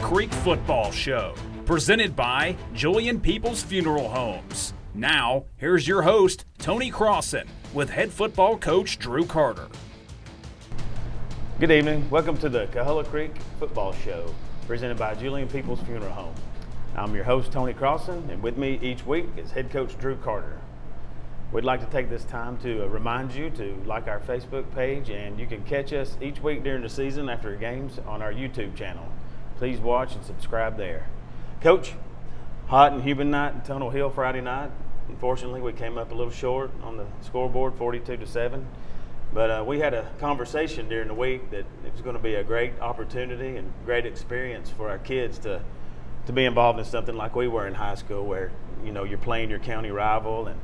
Creek Football Show, presented by Julian Peeples Funeral Homes. Now, here's your host, Tony Crossen, with head football coach Drew Carter. Good evening. Welcome to the Coahulla Creek Football Show, presented by Julian Peeples Funeral Home. I'm your host, Tony Crossen, and with me each week is head coach Drew Carter. We'd like to take this time to remind you to like our Facebook page, and you can catch us each week during the season after games on our YouTube channel. Please watch and subscribe there. Coach, hot and humid night in Tunnel Hill Friday night. Unfortunately, we came up a little short on the scoreboard, 42-7. But we had a conversation during the week that it was going to be a great opportunity and great experience for our kids to be involved in something like we were in high school, where you're playing your county rival, and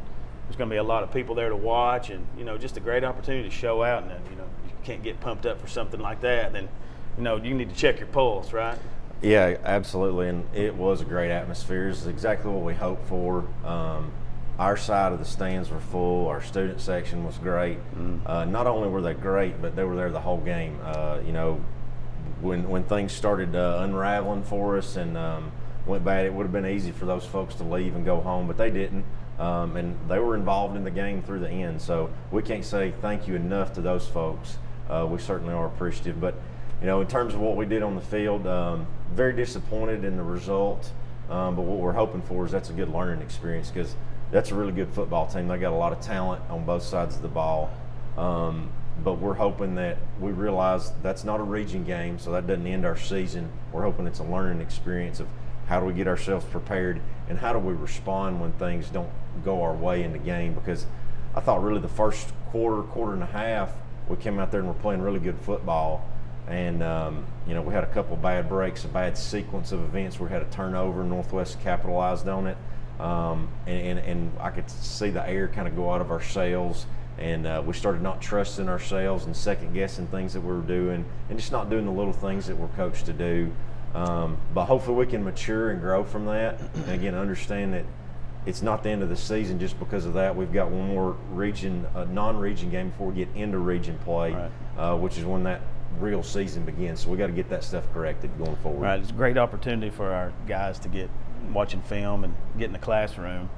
there's going to be a lot of people there to watch, and just a great opportunity to show out. And you can't get pumped up for something like that, then you need to check your pulse, right? Yeah, absolutely, and it was a great atmosphere. It's exactly what we hoped for. Our side of the stands were full. Our student section was great. Not only were they great, but they were there the whole game. When things started unraveling for us and went bad, it would have been easy for those folks to leave and go home, but they didn't. And they were involved in the game through the end. So we can't say thank you enough to those folks. We certainly are appreciative. But, in terms of what we did on the field, very disappointed in the result. But what we're hoping for is that's a good learning experience, because that's a really good football team. They got a lot of talent on both sides of the ball. But we're hoping that we realize that's not a region game, so that doesn't end our season. We're hoping it's a learning experience of how do we get ourselves prepared and how do we respond when things don't go our way in the game. Because I thought really the first quarter and a half, we came out there and we're playing really good football. And, we had a couple bad breaks, a bad sequence of events. We had a turnover, Northwest capitalized on it. And I could see the air kind of go out of our sails. And we started not trusting ourselves and second-guessing things that we were doing and just not doing the little things that we're coached to do. But hopefully we can mature and grow from that. And, again, understand that it's not the end of the season just because of that. We've got one more non-region game before we get into region play, right. Which is when that real season begins. So we got to get that stuff corrected going forward. Right. It's a great opportunity for our guys to get watching film and get in the classroom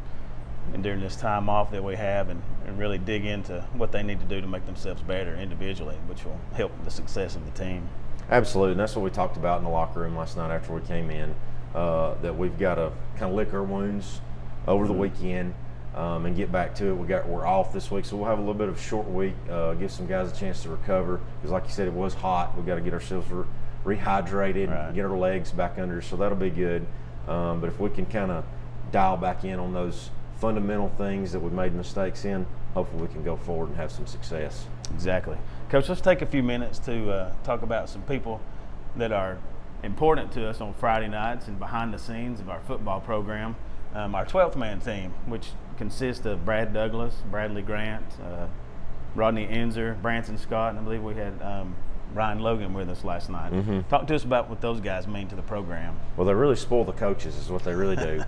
and during this time off that we have and really dig into what they need to do to make themselves better individually, which will help the success of the team. Absolutely, and that's what we talked about in the locker room last night after we came in, that we've got to kind of lick our wounds over the weekend and get back to it. We're off this week, so we'll have a little bit of a short week, give some guys a chance to recover, because like you said, it was hot. We've got to get ourselves rehydrated, right. Get our legs back under, so that'll be good. But if we can kind of dial back in on those fundamental things that we've made mistakes in, hopefully we can go forward and have some success. Exactly. Coach, let's take a few minutes to talk about some people that are important to us on Friday nights and behind the scenes of our football program. Our 12th man team, which consists of Brad Douglas, Bradley Grant, Rodney Enzer, Branson Scott, and I believe we had Ryan Logan with us last night. Mm-hmm. Talk to us about what those guys mean to the program. Well, they really spoil the coaches is what they really do,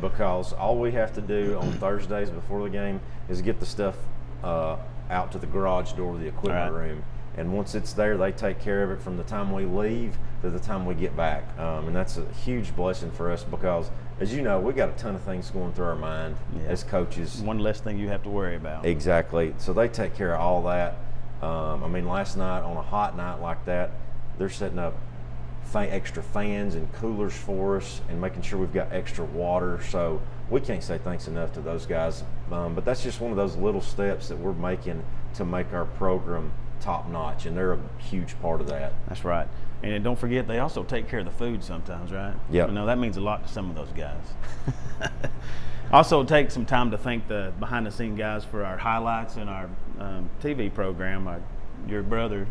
because all we have to do on Thursdays before the game is get the stuff out to the garage door of the equipment room. And once it's there, they take care of it from the time we leave to the time we get back. And that's a huge blessing for us because, as you know, we got a ton of things going through our mind as coaches. One less thing you have to worry about. Exactly. So they take care of all that. Last night on a hot night like that, they're setting up extra fans and coolers for us and making sure we've got extra water. So we can't say thanks enough to those guys. But that's just one of those little steps that we're making to make our program top notch, and they're a huge part of that. That's right. And don't forget, they also take care of the food sometimes, right? Yeah. That means a lot to some of those guys. Also, take some time to thank the behind-the-scene guys for our highlights in our TV program. Your brother,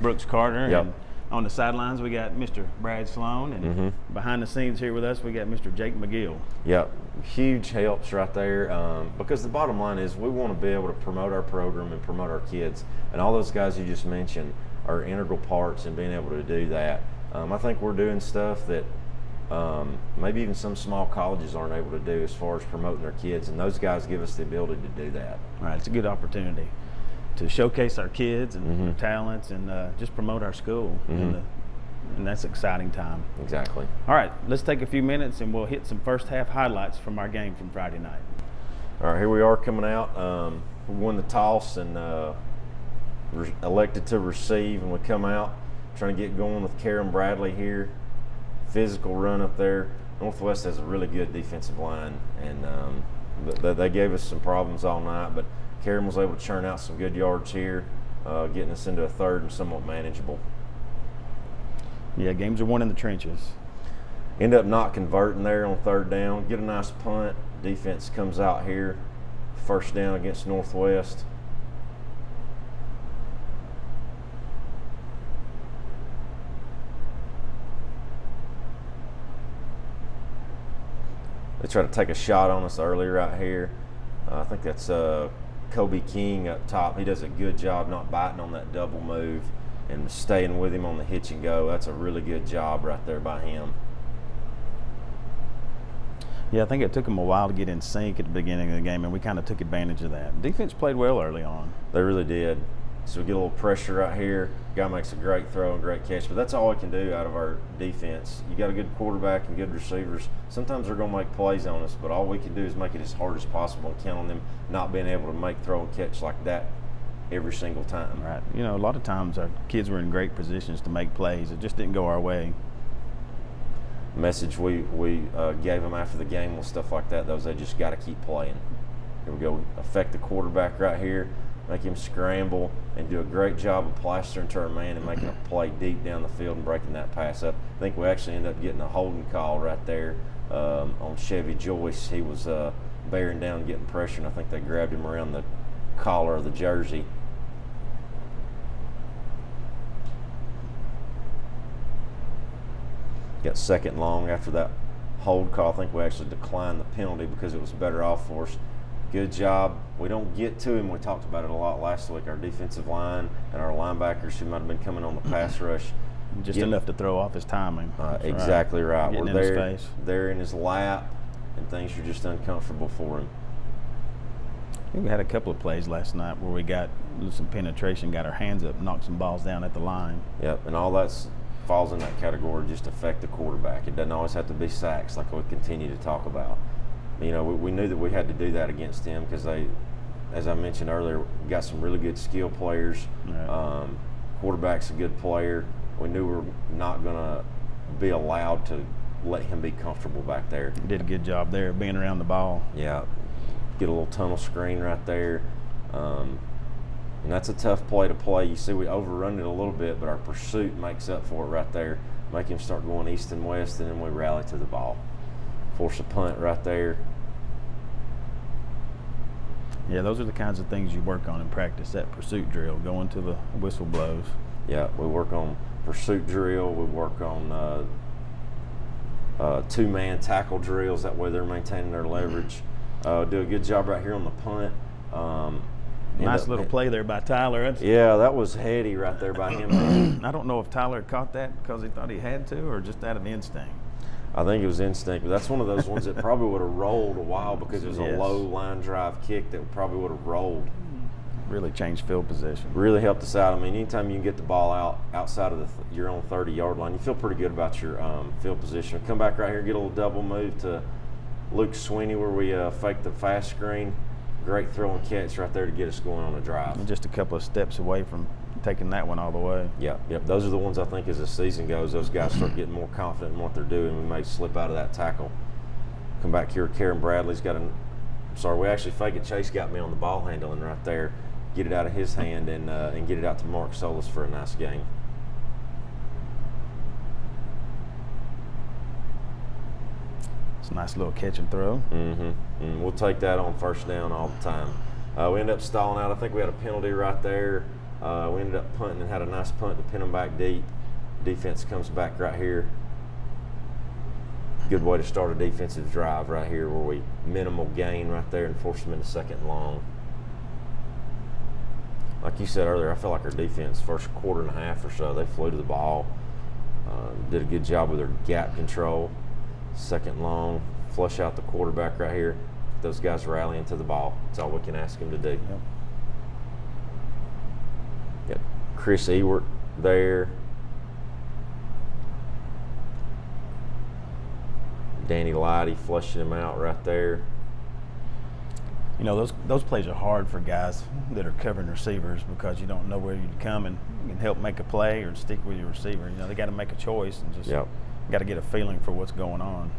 Brooks Carter. Yep. And on the sidelines, we got Mr. Brad Sloan. And behind the scenes here with us, we got Mr. Jake McGill. Yep. Huge helps right there, because the bottom line is we want to be able to promote our program and promote our kids. And all those guys you just mentioned are integral parts in being able to do that. I think we're doing stuff that maybe even some small colleges aren't able to do as far as promoting their kids, and those guys give us the ability to do that. Right, it's a good opportunity to showcase our kids and their talents and just promote our school in and that's exciting time. Exactly. All right, let's take a few minutes and we'll hit some first half highlights from our game from Friday night. All right, here we are coming out. We won the toss and elected to receive, and we come out trying to get going with Karen Bradley here. Physical run up there. Northwest has a really good defensive line, and they gave us some problems all night, but Karen was able to churn out some good yards here, getting us into a third and somewhat manageable. Yeah, games are won in the trenches. End up not converting there on third down. Get a nice punt. Defense comes out here. First down against Northwest. They try to take a shot on us early right here. I think that's Kobe King up top. He does a good job not biting on that double move and staying with him on the hitch and go. That's a really good job right there by him. Yeah, I think it took them a while to get in sync at the beginning of the game, and we kind of took advantage of that. Defense played well early on. They really did. So we get a little pressure right here. Guy makes a great throw and great catch, but that's all we can do out of our defense. You got a good quarterback and good receivers. Sometimes they're going to make plays on us, but all we can do is make it as hard as possible and count on them not being able to make throw and catch like that every single time. Right. You know, a lot of times our kids were in great positions to make plays. It just didn't go our way. Message we gave them after the game was stuff like that. Those they just got to keep playing. Here we go. Affect the quarterback right here. Make him scramble and do a great job of plastering to our man and making a play deep down the field and breaking that pass up. I think we actually ended up getting a holding call right there on Chevy Joyce. He was bearing down and getting pressure, and I think they grabbed him around the collar of the jersey. Got second long after that hold call. I think we actually declined the penalty because it was better off for us. Good job. We don't get to him. We talked about it a lot last week. Our defensive line and our linebackers who might have been coming on the pass rush. Just enough to throw off his timing. Exactly right. Getting We're in there, his face. there in his lap, and things are just uncomfortable for him. I think we had a couple of plays last night where we got some penetration, got our hands up, knocked some balls down at the line. Yep, and all that's falls in that category, just affect the quarterback. It doesn't always have to be sacks like we continue to talk about. You know, we knew that we had to do that against them because they, as I mentioned earlier, got some really good skill players. Right. Quarterback's a good player. We knew we were not going to be allowed to let him be comfortable back there. Did a good job there being around the ball. Yeah, get a little tunnel screen right there. And that's a tough play to play. You see we overrun it a little bit, but our pursuit makes up for it right there. Make him start going east and west, and then we rally to the ball. Force a punt right there. Yeah, those are the kinds of things you work on in practice, that pursuit drill, going to the whistle blows. Yeah, we work on pursuit drill. We work on two-man tackle drills. That way they're maintaining their leverage. Do a good job right here on the punt. Nice little play there by Tyler. Yeah, that was heady right there by him. I don't know if Tyler caught that because he thought he had to or just out of instinct. I think it was instinct, but that's one of those ones that probably would have rolled a while because it was a low line drive kick that probably would have rolled. Really changed field position. Really helped us out. I mean, anytime you can get the ball outside of your own 30-yard line, you feel pretty good about your field position. Come back right here, get a little double move to Luke Sweeney where we fake the fast screen. Great throw and catch right there to get us going on a drive. And just a couple of steps away from taking that one all the way. Yep. Those are the ones I think as the season goes, those guys start getting more confident in what they're doing. We may slip out of that tackle. Come back here, Karen Bradley's got we actually fake it. Chase got me on the ball handling right there. Get it out of his hand and get it out to Mark Solis for a nice game. It's a nice little catch and throw. And we'll take that on first down all the time. We ended up stalling out. I think we had a penalty right there. We ended up punting and had a nice punt to pin them back deep. Defense comes back right here. Good way to start a defensive drive right here where we minimal gain right there and force them into second and long. Like you said earlier, I feel like our defense, first quarter and a half or so, they flew to the ball. Did a good job with their gap control. Second long, flush out the quarterback right here. Those guys rallying to the ball. That's all we can ask them to do. Yep. Got Chris Ewert there. Danny Lighty flushing him out right there. You know, those plays are hard for guys that are covering receivers because you don't know where you'd come and you can help make a play or stick with your receiver. You know, they got to make a choice and just got to get a feeling for what's going on.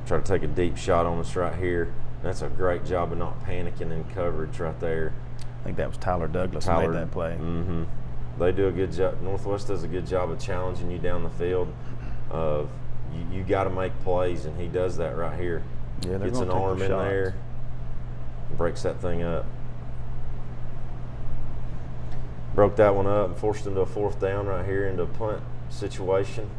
Try to take a deep shot on us right here. That's a great job of not panicking in coverage right there. I think that was Tyler Douglas made that play. Mm-hmm. They do a good job. Northwest does a good job of challenging you down the field. Of you got to make plays, and he does that right here. Yeah, gets an arm in there, breaks that thing up. Broke that one up and forced him to a 4th down right here into a punt situation.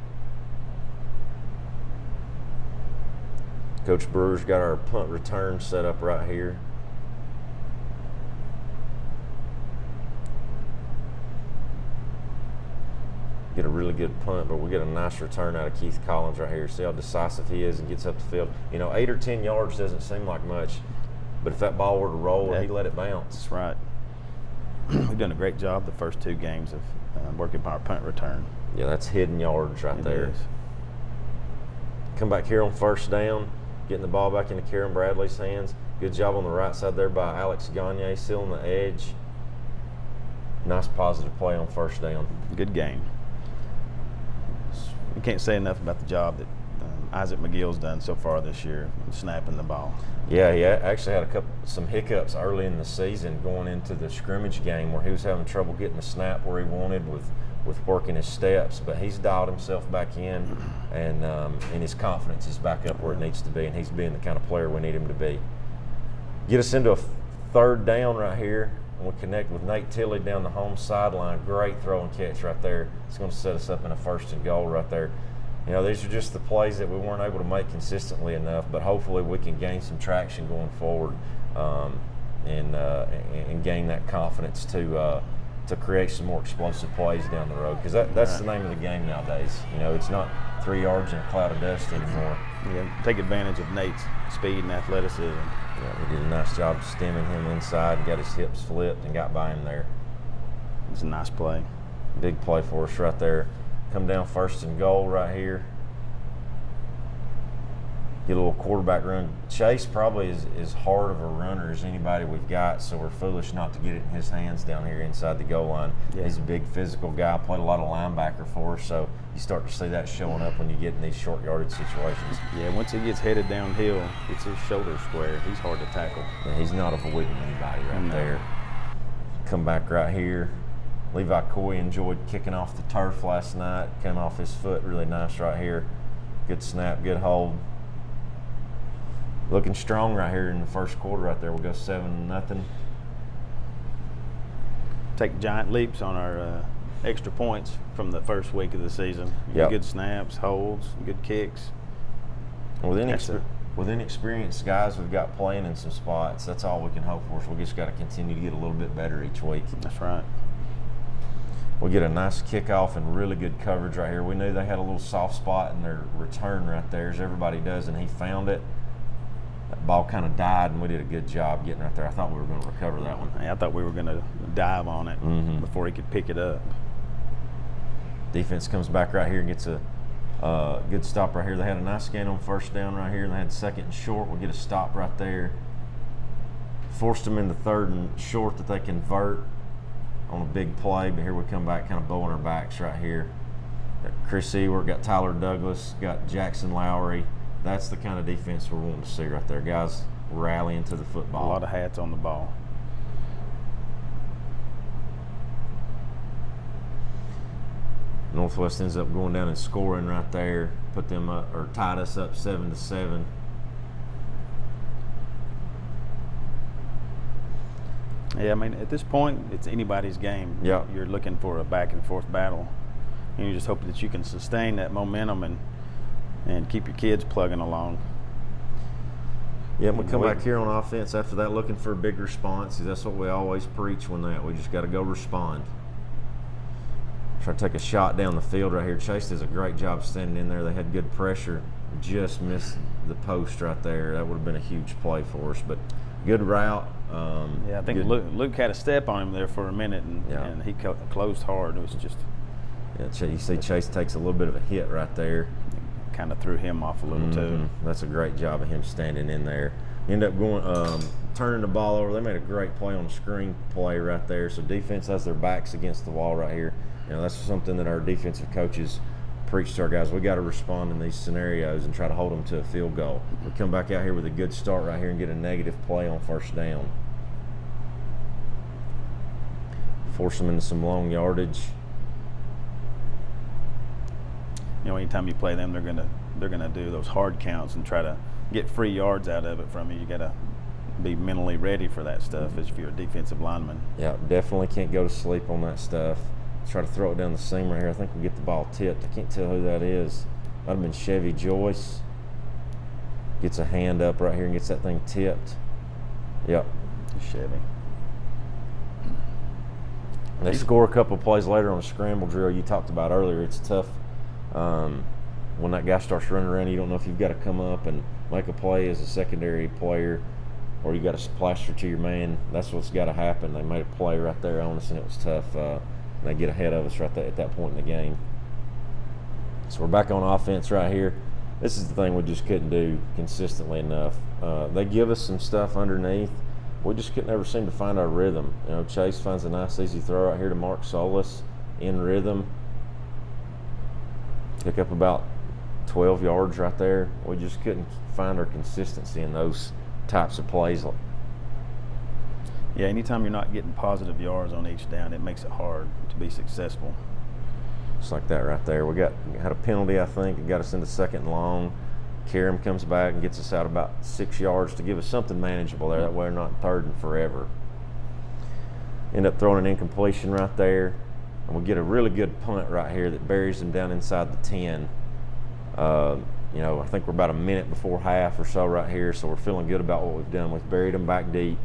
Coach Brewer's got our punt return set up right here. Get a really good punt, but we'll get a nice return out of Keith Collins right here. See how decisive he is and gets up the field. You know, 8 or 10 yards doesn't seem like much, but if that ball were to roll and he let it bounce. That's right. We've done a great job the first 2 games of working our punt return. Yeah, that's hidden yards right there. Is. Come back here on 1st down, getting the ball back into Karen Bradley's hands. Good job on the right side there by Alex Gagne, sealing the edge. Nice positive play on 1st down. Good game. You can't say enough about the job that Isaac McGill's done so far this year, snapping the ball. Yeah, he actually had some hiccups early in the season going into the scrimmage game where he was having trouble getting the snap where he wanted with working his steps, but he's dialed himself back in, and his confidence is back up where it needs to be, and he's being the kind of player we need him to be. Get us into a 3rd down right here. And we'll connect with Nate Tilley down the home sideline. Great throw and catch right there. It's going to set us up in a 1st and goal right there. You know, these are just the plays that we weren't able to make consistently enough, but hopefully we can gain some traction going forward and gain that confidence to create some more explosive plays down the road, because that's the name of the game nowadays. You know, it's not 3 yards in a cloud of dust anymore. Yeah, take advantage of Nate's speed and athleticism. Yeah, he did a nice job stemming him inside and got his hips flipped and got by him there. It's a nice play. Big play for us right there. Come down 1st and goal right here. Get a little quarterback run. Chase probably is as hard of a runner as anybody we've got, so we're foolish not to get it in his hands down here inside the goal line. Yeah. He's a big physical guy, played a lot of linebacker for us, so you start to see that showing up when you get in these short yardage situations. Yeah, once he gets headed downhill, gets his shoulder square, he's hard to tackle. Yeah, he's not avoiding anybody right there. Come back right here. Levi Coy enjoyed kicking off the turf last night, came off his foot really nice right here. Good snap, good hold. Looking strong right here in the 1st quarter right there. We'll go 7-0. Take giant leaps on our extra points from the 1st week of the season. Yep. Good snaps, holds, good kicks. With inexperienced guys we've got playing in some spots, that's all we can hope for. So we just got to continue to get a little bit better each week. That's right. We'll get a nice kickoff and really good coverage right here. We knew they had a little soft spot in their return right there, as everybody does, and he found it. That ball kind of died, and we did a good job getting right there. I thought we were going to recover that one. I thought we were going to dive on it before he could pick it up. Defense comes back right here and gets a good stop right here. They had a nice gain on 1st down right here, and they had 2nd and short. We'll get a stop right there. Forced them into 3rd and short that they convert on a big play, but here we come back kind of bowing our backs right here. Got Chris Ewart, got Tyler Douglas, got Jackson Lowry. That's the kind of defense we're wanting to see right there. Guys rallying to the football. A lot of hats on the ball. Northwest ends up going down and scoring right there, put them up, or tied us up 7-7. Yeah, I mean, at this point, it's anybody's game. Yep. You're looking for a back-and-forth battle, and you just hope that you can sustain that momentum and keep your kids plugging along. Yeah, we come back here on offense after that looking for a big response. That's what we always preach when we just got to go respond. Try to take a shot down the field right here. Chase does a great job standing in there. They had good pressure. Just missed the post right there. That would have been a huge play for us, but good route. I think Luke had a step on him there for a minute, and he closed hard. It was just. Yeah, you see Chase takes a little bit of a hit right there. kind of threw him off a little too. That's a great job of him standing in there. End up going, turning the ball over. They made a great play on the screen play right there. So defense has their backs against the wall right here. That's something that our defensive coaches preach to our guys. We got to respond in these scenarios and try to hold them to a field goal. We come back out here with a good start right here and get a negative play on first down. Force them into some long yardage. Anytime you play them, they're gonna do those hard counts and try to get free yards out of it from you. You got to be mentally ready for that stuff as if you're a defensive lineman. Yeah, definitely can't go to sleep on that stuff. Try to throw it down the seam right here. I think we get the ball tipped. I can't tell who that is. Might have been Chevy Joyce. Gets a hand up right here and gets that thing tipped. Yep. Chevy. They score a couple plays later on a scramble drill you talked about earlier. It's tough when that guy starts running around. You don't know if you've got to come up and make a play as a secondary player or you got to plaster to your man. That's what's got to happen. They made a play right there on us and it was tough. They get ahead of us right there at that point in the game. So we're back on offense right here. This is the thing we just couldn't do consistently enough. They give us some stuff underneath. We just couldn't ever seem to find our rhythm. Chase finds a nice easy throw right here to Mark Solis in rhythm. Pick up about 12 yards right there. We just couldn't find our consistency in those types of plays. Yeah, anytime you're not getting positive yards on each down, it makes it hard to be successful. Just like that right there. We had a penalty, I think. It got us into second and long. Karam comes back and gets us out about 6 yards to give us something manageable there. That way we're not third and forever. End up throwing an incompletion right there. And we get a really good punt right here that buries them down inside the 10. I think we're about a minute before half or so right here, so we're feeling good about what we've done. We've buried them back deep.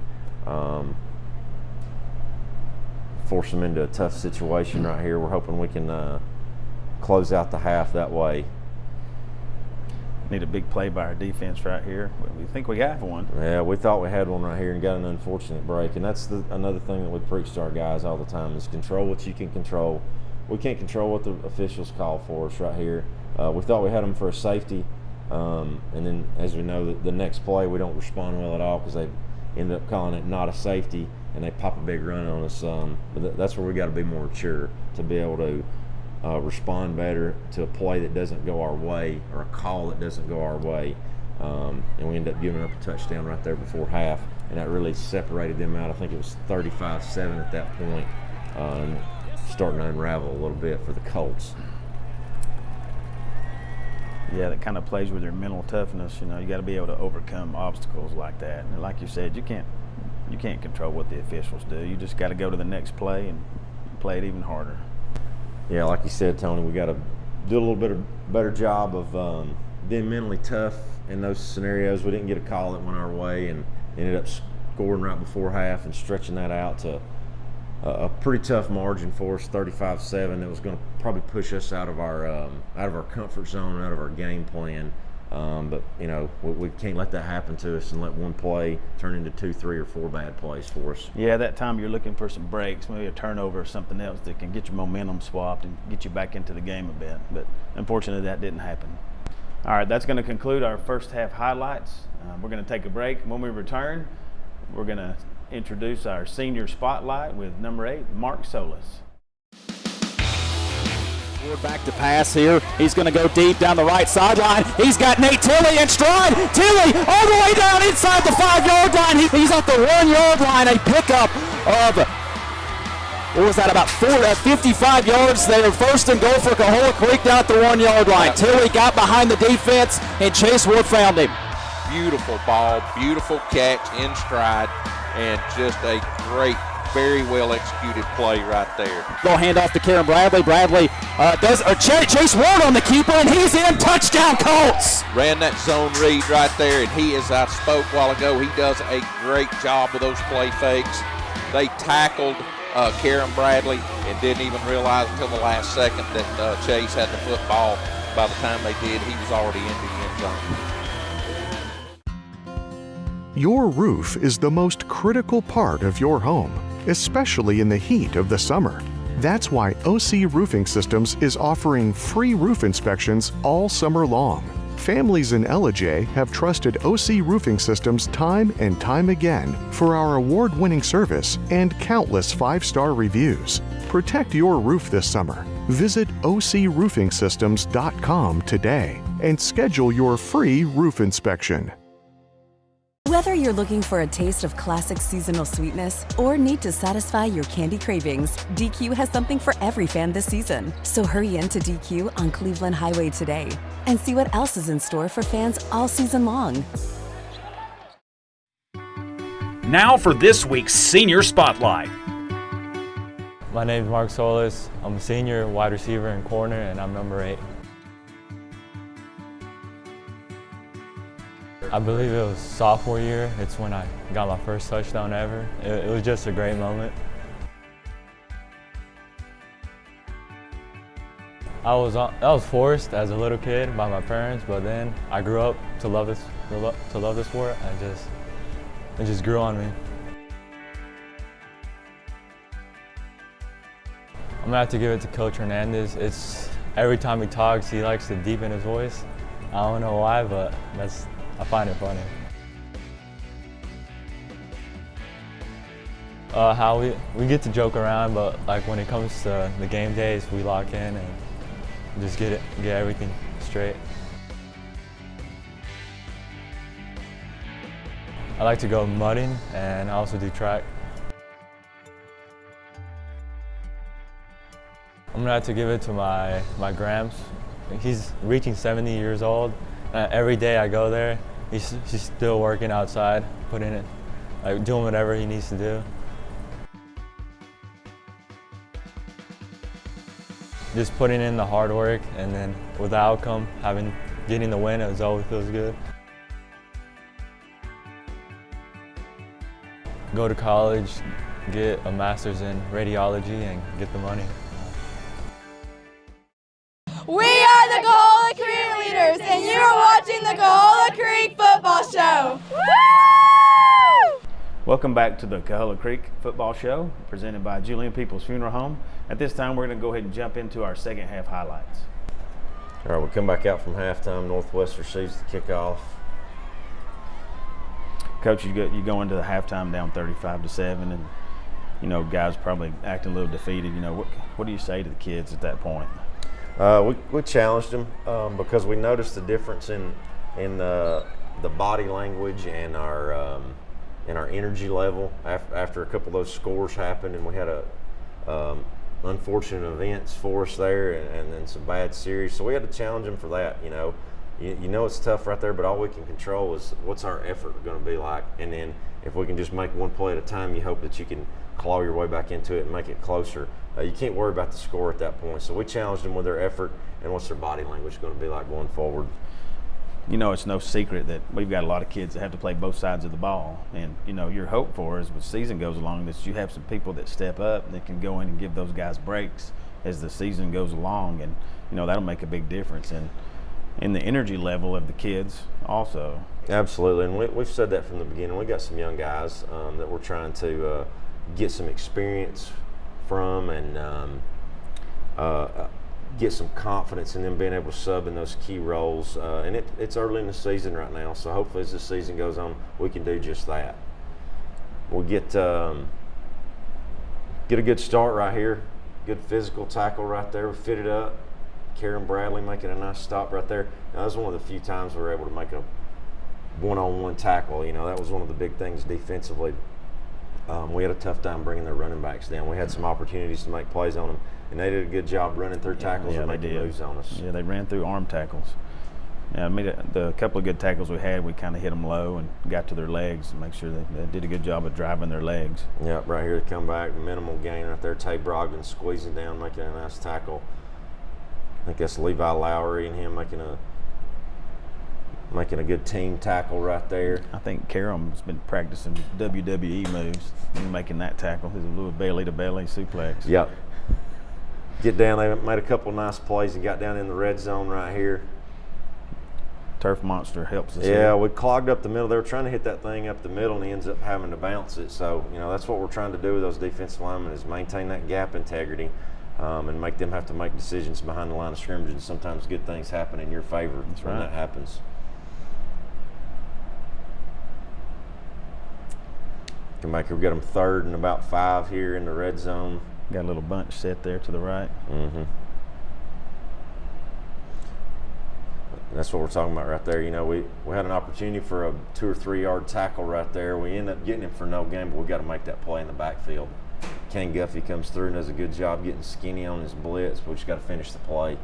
Force them into a tough situation right here. We're hoping we can close out the half that way. Need a big play by our defense right here. We think we have one. Yeah, we thought we had one right here and got an unfortunate break. And that's another thing that we preach to our guys all the time is control what you can control. We can't control what the officials call for us right here. We thought we had them for a safety. And then, as we know, the next play we don't respond well at all because they end up calling it not a safety and they pop a big run on us. But that's where we got to be more mature to be able to respond better to a play that doesn't go our way or a call that doesn't go our way. And we end up giving up a touchdown right there before half, and that really separated them out. I think it was 35-7 at that point, starting to unravel a little bit for the Colts. Yeah, that kind of plays with your mental toughness. You got to be able to overcome obstacles like that. And like you said, you can't control what the officials do. You just got to go to the next play and play it even harder. Yeah, like you said, Tony, we got to do a little bit of better job of being mentally tough in those scenarios. We didn't get a call that went our way and ended up scoring right before half and stretching that out to a pretty tough margin for us, 35-7. It was going to probably push us out of our comfort zone, out of our game plan. But we can't let that happen to us and let one play turn into 2, 3, or 4 bad plays for us. Yeah, that time you're looking for some breaks, maybe a turnover or something else that can get your momentum swapped and get you back into the game a bit. But unfortunately, that didn't happen. All right, that's going to conclude our first half highlights. We're going to take a break. When we return, we're going to introduce our senior spotlight with number 8, Mark Solis. Ward back to pass here. He's going to go deep down the right sideline. He's got Nate Tilley in stride. Tilley all the way down inside the 5-yard line. He's at the 1-yard line. A pickup of, what was that, about 55 yards there. First and goal for Coahulla Creek down at the 1-yard line. Tilley got behind the defense, and Chase Wood found him. Beautiful ball, beautiful catch in stride, and just a great, very well executed play right there. Go hand off to Karen Bradley. Bradley Chase Ward on the keeper, and he's in. Touchdown Colts. Ran that zone read right there, and he, as I spoke a while ago, he does a great job with those play fakes. They tackled Karen Bradley and didn't even realize until the last second that Chase had the football. By the time they did, he was already into the end zone. Your roof is the most critical part of your home, especially in the heat of the summer. That's why OC Roofing Systems is offering free roof inspections all summer long. Families in Ellijay have trusted OC Roofing Systems time and time again for our award-winning service and countless 5-star reviews. Protect your roof this summer. Visit ocroofingsystems.com today and schedule your free roof inspection. Whether you're looking for a taste of classic seasonal sweetness or need to satisfy your candy cravings, DQ has something for every fan this season. So hurry into DQ on Cleveland Highway today and see what else is in store for fans all season long. Now for this week's Senior Spotlight. My name is Mark Solis. I'm a senior wide receiver and corner, and I'm number 8. I believe it was sophomore year. It's when I got my first touchdown ever. It was just a great moment. I was forced as a little kid by my parents, but then I grew up to love this sport. It just grew on me. I'm gonna have to give it to Coach Hernandez. It's every time he talks, he likes to deepen his voice. I don't know why, but I find it funny. How we get to joke around, but like when it comes to the game days, we lock in and just get everything straight. I like to go mudding, and I also do track. I'm gonna have to give it to my Gramps. He's reaching 70 years old. Every day I go there, he's still working outside, putting it, like doing whatever he needs to do. Just putting in the hard work, and then with the outcome, getting the win, it always feels good. Go to college, get a master's in radiology, and get the money. We are the Coahulla Creek Leaders, and you are watching the Coahulla Creek Football Show. Woo! Welcome back to the Coahulla Creek Football Show, presented by Julian Peeples Funeral Home. At this time, we're going to go ahead and jump into our second half highlights. All right, we come back out from halftime. Northwest receives the kickoff. Coach, you go into the halftime down 35-7, and guys probably acting a little defeated. What do you say to the kids at that point? We challenged them because we noticed the difference in the body language and our energy level after a couple of those scores happened, and we had unfortunate events for us there, and then some bad series. So we had to challenge them for that. It's tough right there, but all we can control is what's our effort going to be like, and then if we can just make one play at a time, you hope that you can claw your way back into it and make it closer. You can't worry about the score at that point. So we challenged them with their effort and what's their body language going to be like going forward. It's no secret that we've got a lot of kids that have to play both sides of the ball. And, your hope for is, as the season goes along, that you have some people that step up that can go in and give those guys breaks as the season goes along. And, that'll make a big difference in the energy level of the kids also. Absolutely. And we've said that from the beginning. We got some young guys that we're trying to get some experience from and get some confidence in them being able to sub in those key roles. And it's early in the season right now, so hopefully as the season goes on, we can do just that. We'll get a good start right here. Good physical tackle right there. We fit it up. Karen Bradley making a nice stop right there. Now, that was one of the few times we were able to make a one-on-one tackle. That was one of the big things defensively. We had a tough time bringing their running backs down. We had some opportunities to make plays on them, and they did a good job running through tackles and making moves on us. Yeah, they ran through arm tackles. Yeah, the couple of good tackles we had, we kind of hit them low and got to their legs and make sure they did a good job of driving their legs. Yeah, right here they come back, minimal gain right there. Tay Brogdon squeezing down, making a nice tackle. I think that's Levi Lowry and him making a good team tackle right there. I think Karam's been practicing WWE moves and making that tackle. His little belly-to-belly suplex. Yep. Get down. They made a couple nice plays and got down in the red zone right here. turf monster helps us. Yeah, we clogged up the middle. They were trying to hit that thing up the middle, and he ends up having to bounce it. So, that's what we're trying to do with those defensive linemen is maintain that gap integrity and make them have to make decisions behind the line of scrimmage. And sometimes good things happen in your favor when that happens. Come back here. We've got them 3rd and about 5 here in the red zone. Got a little bunch set there to the right. Mm-hmm. That's what we're talking about right there. We had an opportunity for a 2 or 3 yard tackle right there. We end up getting him for no gain, but we got to make that play in the backfield. Ken Guffey comes through and does a good job getting skinny on his blitz, but we just got to finish the play.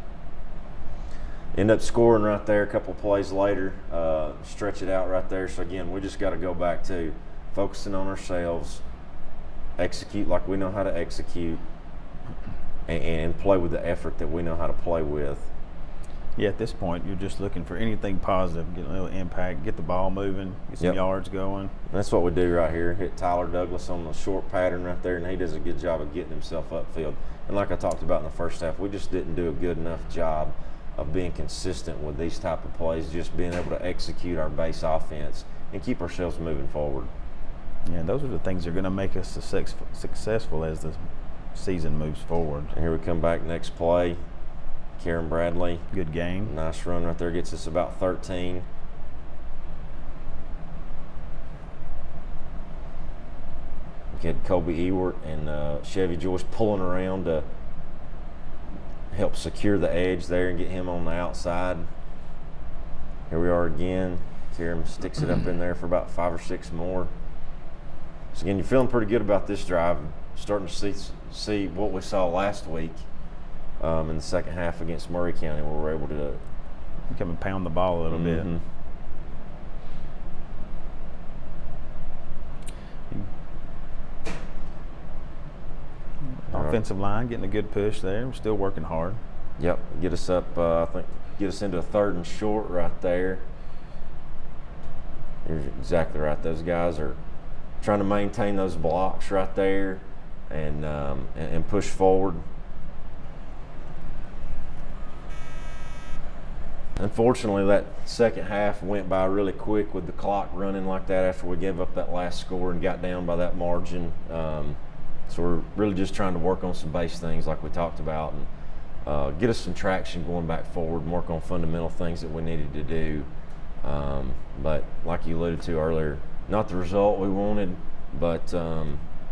End up scoring right there a couple plays later, stretch it out right there. So again, we just got to go back to focusing on ourselves, execute like we know how to execute, and play with the effort that we know how to play with. Yeah, at this point, you're just looking for anything positive, get a little impact, get the ball moving, get some yards going. That's what we do right here. Hit Tyler Douglas on the short pattern right there, and he does a good job of getting himself upfield. And like I talked about in the first half, we just didn't do a good enough job of being consistent with these type of plays, just being able to execute our base offense and keep ourselves moving forward. Yeah, those are the things that are going to make us successful as the season moves forward. And here we come back next play. Karen Bradley. Good game. Nice run right there. Gets us about 13. We had Kobe Ewart and Chevy Joyce pulling around to help secure the edge there and get him on the outside. Here we are again. Karen sticks it up in there for about 5 or 6 more. So again, you're feeling pretty good about this drive. Starting to see what we saw last week. In the second half against Murray County, where we're able to come and pound the ball a little bit. Offensive line getting a good push there. We're still working hard. Yep, get us up. I think get us into a 3rd and short right there. You're exactly right. Those guys are trying to maintain those blocks right there and push forward. Unfortunately, that second half went by really quick with the clock running like that after we gave up that last score and got down by that margin. So we're really just trying to work on some base things like we talked about and get us some traction going back forward and work on fundamental things that we needed to do. But like you alluded to earlier, not the result we wanted, but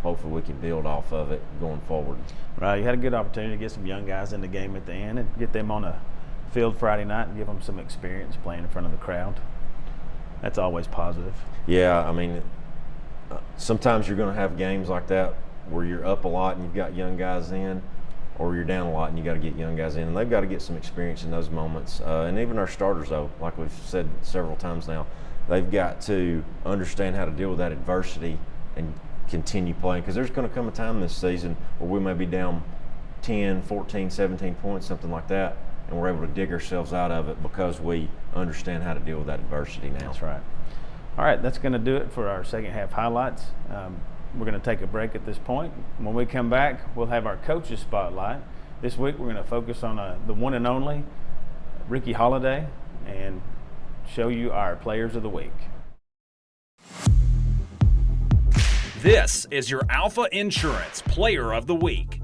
hopefully we can build off of it going forward. Right, you had a good opportunity to get some young guys in the game at the end and get them on a field Friday night and give them some experience playing in front of the crowd. That's always positive. Yeah, I mean, sometimes you're going to have games like that where you're up a lot and you've got young guys in, or you're down a lot and you got to get young guys in, and they've got to get some experience in those moments. And even our starters, though, like we've said several times now, they've got to understand how to deal with that adversity and continue playing, because there's going to come a time this season where we may be down 10, 14, 17 points, something like that, and we're able to dig ourselves out of it because we understand how to deal with that adversity now. That's right. All right, that's going to do it for our second half highlights. We're going to take a break at this point. When we come back, we'll have our coaches spotlight. This week we're going to focus on the one and only Ricky Holiday and show you our players of the week. This is your Alpha Insurance Player of the Week.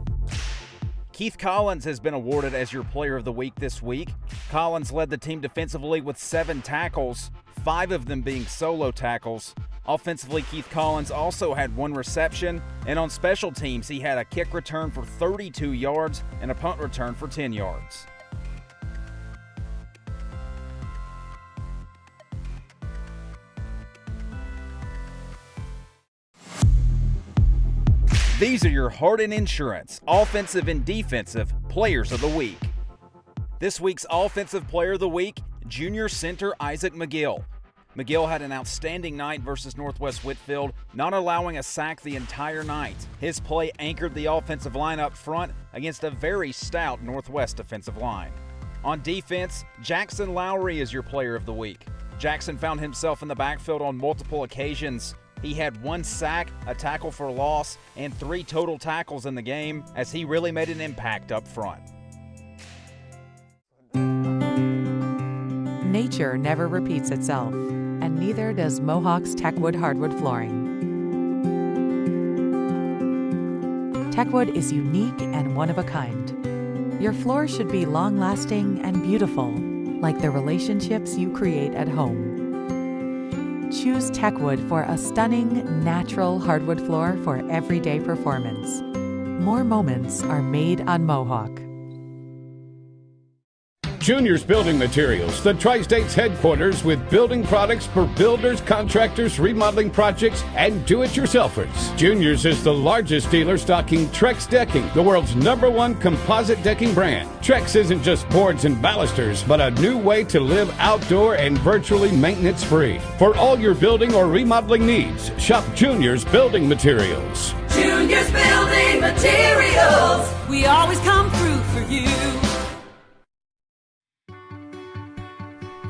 Keith Collins has been awarded as your Player of the Week this week. Collins led the team defensively with 7 tackles, 5 of them being solo tackles. Offensively, Keith Collins also had 1 reception, and on special teams, he had a kick return for 32 yards and a punt return for 10 yards. These are your Hardin Insurance Offensive and Defensive Players of the Week. This week's Offensive Player of the Week, junior center Isaac McGill. McGill had an outstanding night versus Northwest Whitfield, not allowing a sack the entire night. His play anchored the offensive line up front against a very stout Northwest defensive line. On defense, Jackson Lowry is your Player of the Week. Jackson found himself in the backfield on multiple occasions. He had 1 sack, a tackle for loss, and 3 total tackles in the game as he really made an impact up front. nature never repeats itself, and neither does Mohawk's Techwood hardwood flooring. Techwood is unique and one of a kind. Your floor should be long-lasting and beautiful, like the relationships you create at home. Choose Techwood for a stunning, natural hardwood floor for everyday performance. More moments are made on Mohawk. Junior's Building Materials, the Tri-State's headquarters with building products for builders, contractors, remodeling projects, and do-it-yourselfers. Junior's is the largest dealer stocking Trex Decking, the world's #1 composite decking brand. Trex isn't just boards and balusters, but a new way to live outdoor and virtually maintenance-free. For all your building or remodeling needs, shop Junior's Building Materials. Junior's Building Materials, we always come through for you.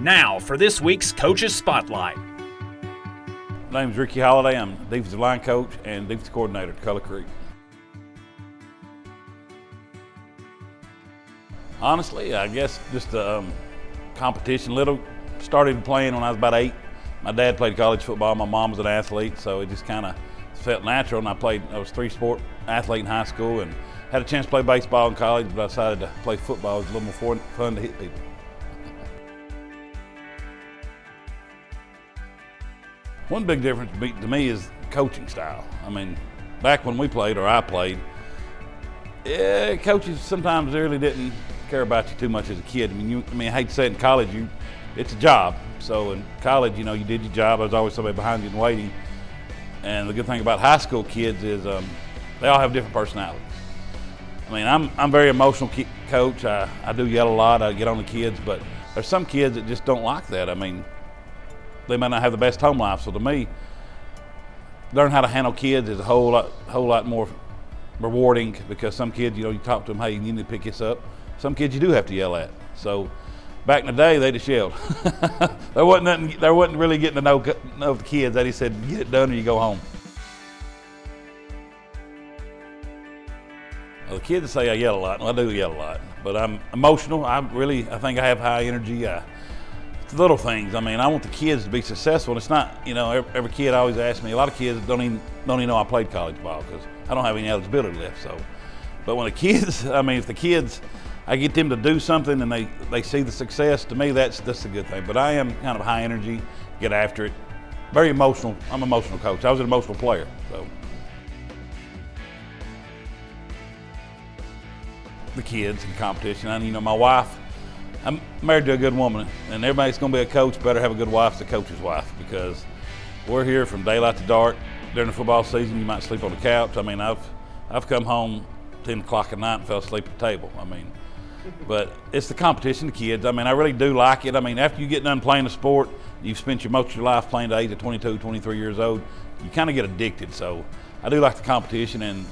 Now for this week's Coach's Spotlight. My name is Ricky Holliday. I'm defensive line coach and defensive coordinator at Coahulla Creek. Honestly, I guess just competition. Started playing when I was about 8. My dad played college football. My mom was an athlete, so it just kind of felt natural. And I was 3-sport athlete in high school and had a chance to play baseball in college, but I decided to play football. It was a little more fun to hit people. One big difference to me is coaching style. I mean, back when we played, or I played, coaches sometimes really didn't care about you too much as a kid. I hate to say it, in college, it's a job. So in college, you did your job. There's always somebody behind you and waiting. And the good thing about high school kids is they all have different personalities. I mean, I'm very emotional coach. I do yell a lot. I get on the kids, but there's some kids that just don't like that. I mean, they might not have the best home life. So to me, learn how to handle kids is a whole lot more rewarding, because some kids, you talk to them, hey, you need to pick this up. Some kids you do have to yell at. So back in the day, they just yelled. There wasn't really getting to know the kids. They just said, get it done or you go home. Well, the kids say I yell a lot, and I do yell a lot, but I'm emotional. I think I have high energy. It's little things. I mean, I want the kids to be successful. It's not, every kid always asks me. A lot of kids don't even know I played college ball because I don't have any eligibility left. So, but when the kids, if the kids, I get them to do something and they see the success, to me that's a good thing. But I am kind of high energy, get after it, very emotional. I'm an emotional coach. I was an emotional player. So the kids and the competition, and my wife. I'm married to a good woman, and everybody's going to be a coach better have a good wife as a coach's wife, because we're here from daylight to dark. During the football season, you might sleep on the couch. I mean, I've come home 10 o'clock at night and fell asleep at the table. I mean, but it's the competition, the kids. I mean, I really do like it. I mean, after you get done playing the sport, you've spent most of your life playing to the age of 22, 23 years old, you kind of get addicted. So I do like the competition, and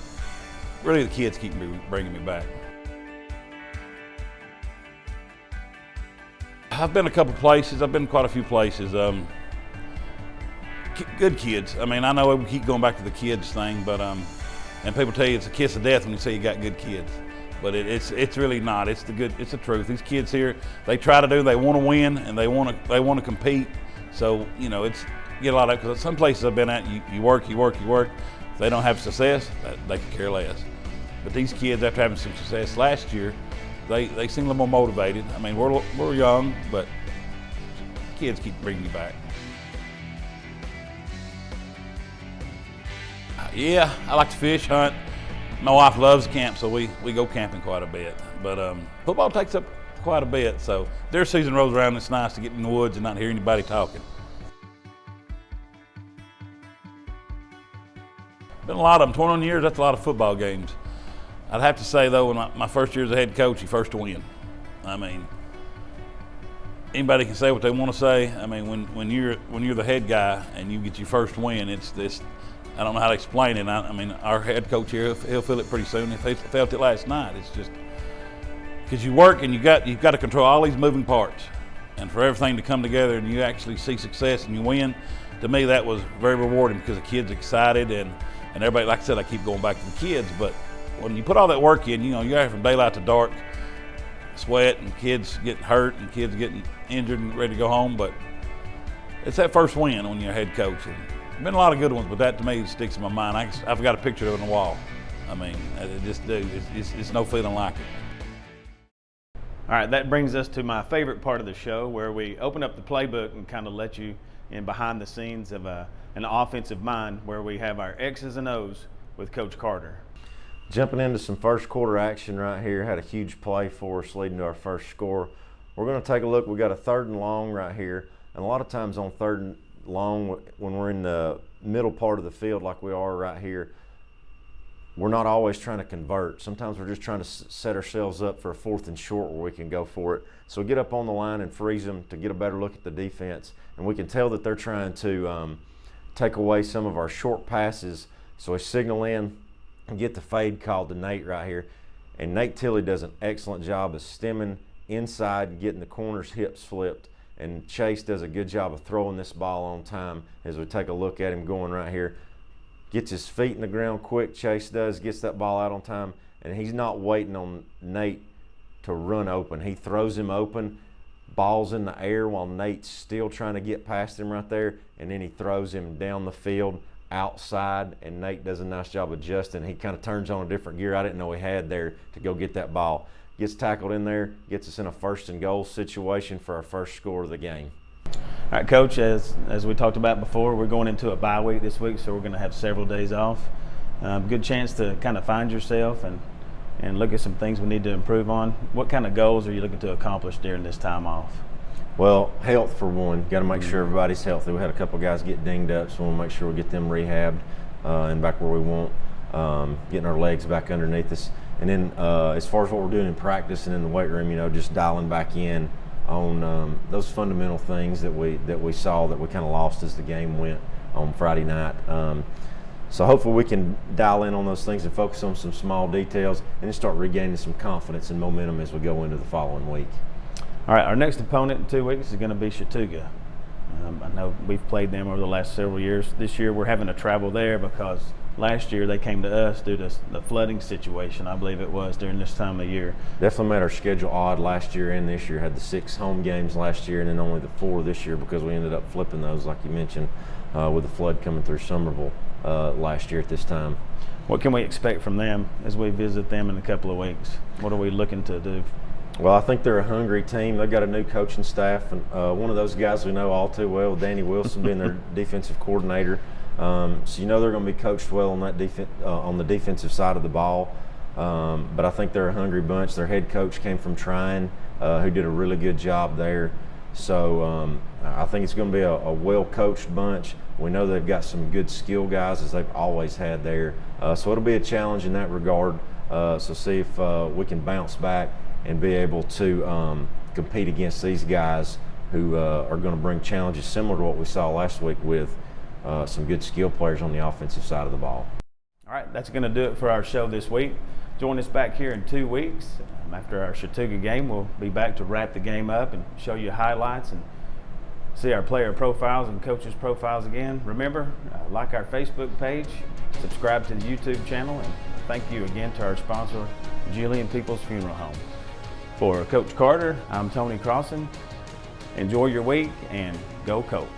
really the kids keep bringing me back. I've been a couple places. I've been quite a few places. Good kids. I mean, I know we keep going back to the kids thing, but and people tell you it's a kiss of death when you say you got good kids, but it's really not. It's the truth. These kids here, they try to do. They want to win and they want to compete. So it's get a lot of, because some places I've been at, you work. If they don't have success, they can care less. But these kids, after having some success last year, They seem a little more motivated. I mean, we're young, but kids keep bringing you back. Yeah, I like to fish, hunt. My wife loves camp, so we go camping quite a bit. But football takes up quite a bit, so deer season rolls around, it's nice to get in the woods and not hear anybody talking. Been a lot of them, 21 years, that's a lot of football games. I'd have to say, though, in my first year as a head coach, you first to win. I mean, anybody can say what they want to say. I mean, when you're the head guy and you get your first win, it's this. I don't know how to explain it. I mean, our head coach here, he'll feel it pretty soon. If he felt it last night, it's just because you work and you've got to control all these moving parts, and for everything to come together and you actually see success and you win. To me, that was very rewarding, because the kids excited and everybody. Like I said, I keep going back to the kids, but when you put all that work in, you're from daylight to dark, sweat and kids getting hurt and kids getting injured and ready to go home, but it's that first win when you're a head coach. And there's been a lot of good ones, but that to me sticks in my mind. I've got a picture of it on the wall. I mean, it's no feeling like it. All right, that brings us to my favorite part of the show, where we open up the playbook and kind of let you in behind the scenes of an offensive mind, where we have our X's and O's with Coach Carter. Jumping into some first quarter action right here, had a huge play for us leading to our first score. We're going to take a look. We got a 3rd and long right here, and a lot of times on 3rd and long, when we're in the middle part of the field like we are right here, we're not always trying to convert. Sometimes we're just trying to set ourselves up for a 4th and short where we can go for it. So we get up on the line and freeze them to get a better look at the defense, and we can tell that they're trying to take away some of our short passes. So we signal in and get the fade called to Nate right here. And Nate Tilley does an excellent job of stemming inside and getting the corners hips flipped. And Chase does a good job of throwing this ball on time as we take a look at him going right here. Gets his feet in the ground quick, Chase does, gets that ball out on time, and he's not waiting on Nate to run open. He throws him open, ball's in the air while Nate's still trying to get past him right there, and then he throws him down the field outside, and Nate does a nice job adjusting. He kind of turns on a different gear I didn't know he had there to go get that ball. Gets tackled in there, gets us in a 1st and goal situation for our first score of the game. All right, Coach, as we talked about before, we're going into a bye week this week, so we're going to have several days off. Good chance to kind of find yourself and look at some things we need to improve on. What kind of goals are you looking to accomplish during this time off? Well, health for one. Got to make sure everybody's healthy. We had a couple guys get dinged up, so we'll make sure we get them rehabbed and back where we want, getting our legs back underneath us. And then as far as what we're doing in practice and in the weight room, just dialing back in on those fundamental things that we saw that we kind of lost as the game went on Friday night. So hopefully we can dial in on those things and focus on some small details and then start regaining some confidence and momentum as we go into the following week. All right, our next opponent in 2 weeks is going to be Chattooga. I know we've played them over the last several years. This year we're having to travel there because last year they came to us due to the flooding situation, I believe it was, during this time of year. Definitely made our schedule odd last year and this year. Had the 6 home games last year and then only the 4 this year because we ended up flipping those, like you mentioned, with the flood coming through Summerville last year at this time. What can we expect from them as we visit them in a couple of weeks? What are we looking to do? Well, I think they're a hungry team. They've got a new coaching staff, and one of those guys we know all too well, Danny Wilson, being their defensive coordinator. So they're going to be coached well on that on the defensive side of the ball. But I think they're a hungry bunch. Their head coach came from Trine, who did a really good job there. So I think it's going to be a well-coached bunch. We know they've got some good skill guys, as they've always had there. So it'll be a challenge in that regard. So see if we can bounce back and be able to compete against these guys who are going to bring challenges similar to what we saw last week with some good skill players on the offensive side of the ball. All right, that's going to do it for our show this week. Join us back here in 2 weeks. After our Chattooga game, we'll be back to wrap the game up and show you highlights and see our player profiles and coaches' profiles again. Remember, like our Facebook page, subscribe to the YouTube channel, and thank you again to our sponsor, Julian Peeples Funeral Home. For Coach Carter, I'm Tony Crossen. Enjoy your week and go Colts.